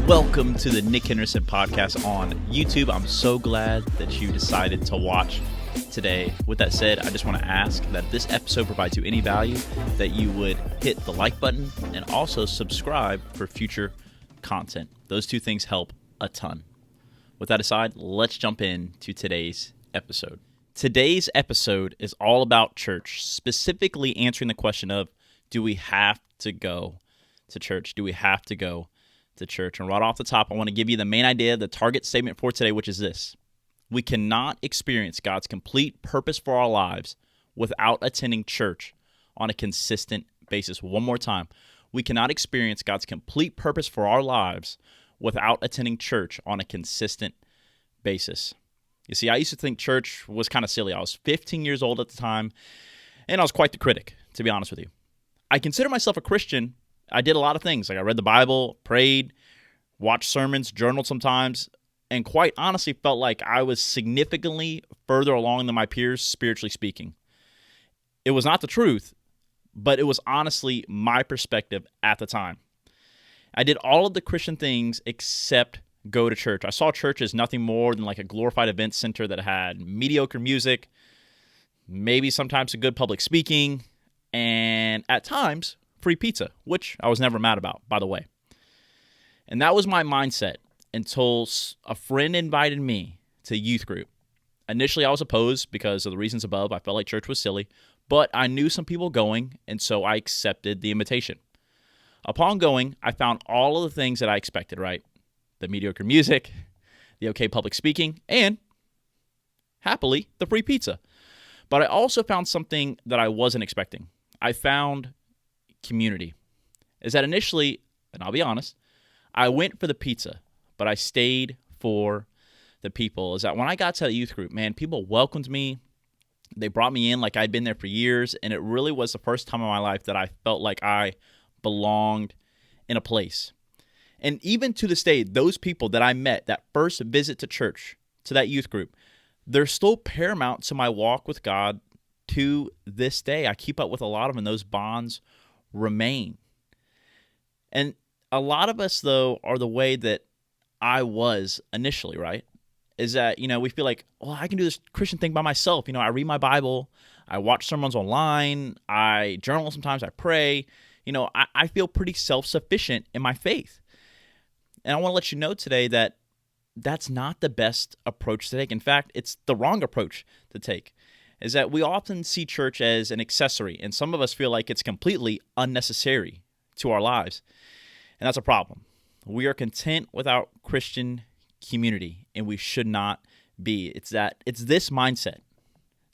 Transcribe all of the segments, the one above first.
Welcome to the Nick Henderson podcast on YouTube. I'm so glad that you decided to watch today. With that said, I just want to ask that if this episode provides you any value, that you would hit the like button and also subscribe for future content. Those two things help a ton. With that aside, let's jump into today's episode. Today's episode is all about church, specifically answering the question of, do we have to go to church? Do we have to go to church? And right off the top, I want to give you the main idea, the target statement for today, which is this. We cannot experience God's complete purpose for our lives without attending church on a consistent basis. One more time. We cannot experience God's complete purpose for our lives without attending church on a consistent basis. You see, I used to think church was kind of silly. I was 15 years old at the time, and I was quite the critic, to be honest with you. I consider myself a Christian. I did a lot of things. Like I read the Bible, prayed, watched sermons, journaled sometimes, and quite honestly felt like I was significantly further along than my peers, spiritually speaking. It was not the truth, but it was honestly my perspective at the time. I did all of the Christian things except go to church. I saw church as nothing more than like a glorified event center that had mediocre music, maybe sometimes a good public speaking, and at times, free pizza, which I was never mad about, by the way. And that was my mindset until a friend invited me to youth group. Initially, I was opposed because of the reasons above. I felt like church was silly, but I knew some people going, and so I accepted the invitation. Upon going, I found all of the things that I expected, right? The mediocre music, the okay public speaking, and happily, the free pizza. But I also found something that I wasn't expecting. I found community. Is that initially, and I'll be honest, I went for the pizza, but I stayed for the people. Is that when I got to the youth group, man, people welcomed me. They brought me in like I'd been there for years, and it really was the first time in my life that I felt like I belonged in a place. And even to this day, those people that I met, that first visit to church, to that youth group, they're still paramount to my walk with God to this day. I keep up with a lot of them, and those bonds remain. And a lot of us, though, are the way that I was initially, right? Is that, we feel like, well, I can do this Christian thing by myself. I read my Bible, I watch sermons online, I journal sometimes, I pray. I feel pretty self-sufficient in my faith. And I want to let you know today that that's not the best approach to take. In fact, it's the wrong approach to take. Is that we often see church as an accessory, and some of us feel like it's completely unnecessary to our lives. And that's a problem. We are content without Christian community, and we should not be. It's this mindset.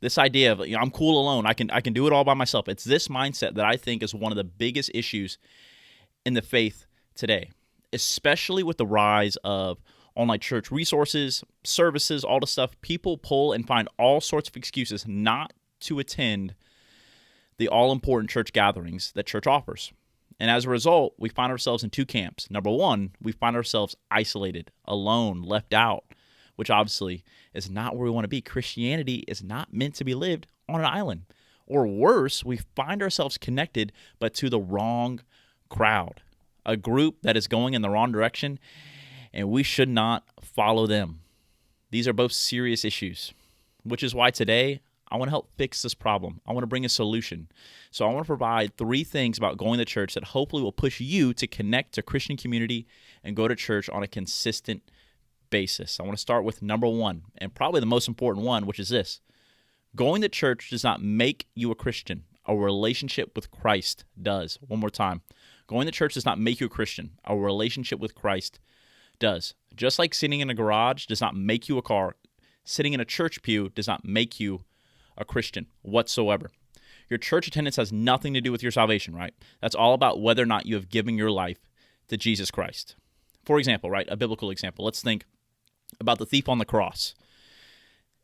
This idea of, I'm cool alone. I can do it all by myself. It's this mindset that I think is one of the biggest issues in the faith today, especially with the rise of online church resources, services, all the stuff. People pull and find all sorts of excuses not to attend the all-important church gatherings that church offers. And as a result, we find ourselves in two camps. Number one, we find ourselves isolated, alone, left out, which obviously is not where we want to be. Christianity is not meant to be lived on an island. Or worse, we find ourselves connected, but to the wrong crowd, a group that is going in the wrong direction, and we should not follow them. These are both serious issues, which is why today I want to help fix this problem. I want to bring a solution. So I want to provide 3 things about going to church that hopefully will push you to connect to Christian community and go to church on a consistent basis. I want to start with number 1, and probably the most important one, which is this. Going to church does not make you a Christian. A relationship with Christ does. One more time. Going to church does not make you a Christian. A relationship with Christ does. Just like sitting in a garage does not make you a car, sitting in a church pew does not make you a Christian whatsoever. Your church attendance has nothing to do with your salvation, right? That's all about whether or not you have given your life to Jesus Christ. For example, right, a biblical example. Let's think about the thief on the cross.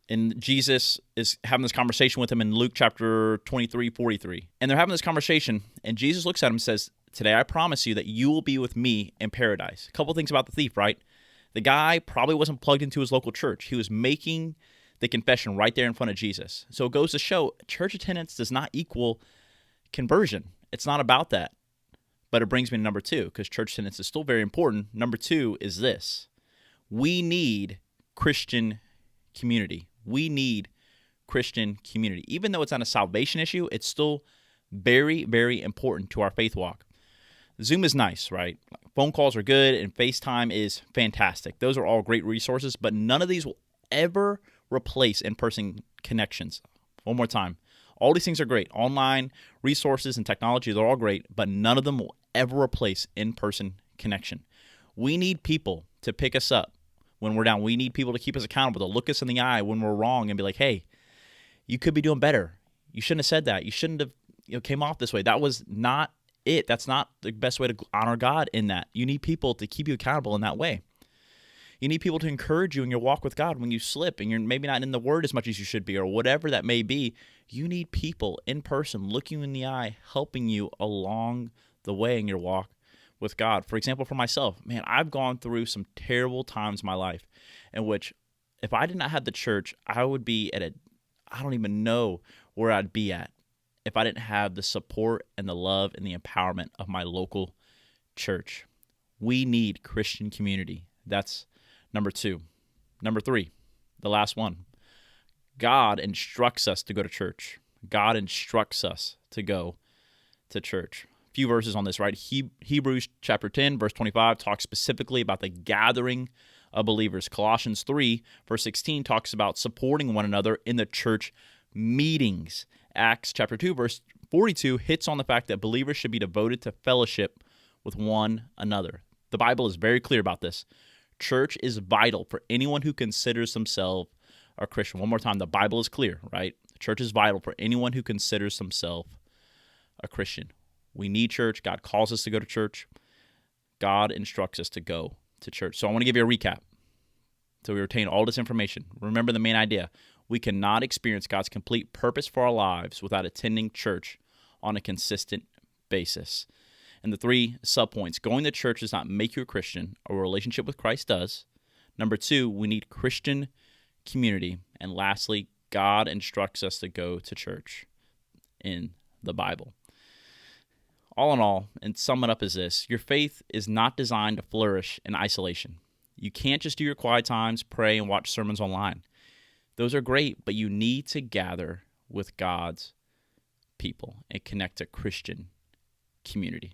And Jesus is having this conversation with him in Luke chapter 23:43. And they're having this conversation, and Jesus looks at him and says, "Today I promise you that you will be with me in paradise." A couple things about the thief, right? The guy probably wasn't plugged into his local church. He was making the confession right there in front of Jesus. So it goes to show church attendance does not equal conversion. It's not about that. But it brings me to number two, because church attendance is still very important. Number two is this. We need Christian community. We need Christian community. Even though it's not a salvation issue, it's still very, very important to our faith walk. Zoom is nice, right? Phone calls are good, and FaceTime is fantastic. Those are all great resources, but none of these will ever replace in-person connections. One more time. All these things are great. Online resources and technology, they're all great, but none of them will ever replace in-person connection. We need people to pick us up when we're down. We need people to keep us accountable, to look us in the eye when we're wrong and be like, hey, you could be doing better. You shouldn't have said that. You shouldn't have came off this way. That was not it. That's not the best way to honor God in that. You need people to keep you accountable in that way. You need people to encourage you in your walk with God when you slip and you're maybe not in the Word as much as you should be, or whatever that may be. You need people in person looking you in the eye, helping you along the way in your walk with God. For example, for myself, man, I've gone through some terrible times in my life in which if I did not have the church, I would be at I don't even know where I'd be at if I didn't have the support and the love and the empowerment of my local church. We need Christian community. That's number two. Number three, the last one. God instructs us to go to church. God instructs us to go to church. A few verses on this, right? Hebrews chapter 10, verse 25 talks specifically about the gathering of believers. Colossians 3, verse 16 talks about supporting one another in the church meetings. Acts chapter 2, verse 42 hits on the fact that believers should be devoted to fellowship with one another. The Bible is very clear about this. Church is vital for anyone who considers themselves a Christian. One more time, the Bible is clear, right? Church is vital for anyone who considers themselves a Christian. We need church. God calls us to go to church. God instructs us to go to church. So I want to give you a recap so we retain all this information. Remember the main idea. We cannot experience God's complete purpose for our lives without attending church on a consistent basis. And the three subpoints: going to church does not make you a Christian. A relationship with Christ does. Number two, we need Christian community. And lastly, God instructs us to go to church in the Bible. All in all, and sum it up as this: your faith is not designed to flourish in isolation. You can't just do your quiet times, pray, and watch sermons online. Those are great, but you need to gather with God's people and connect to Christian community.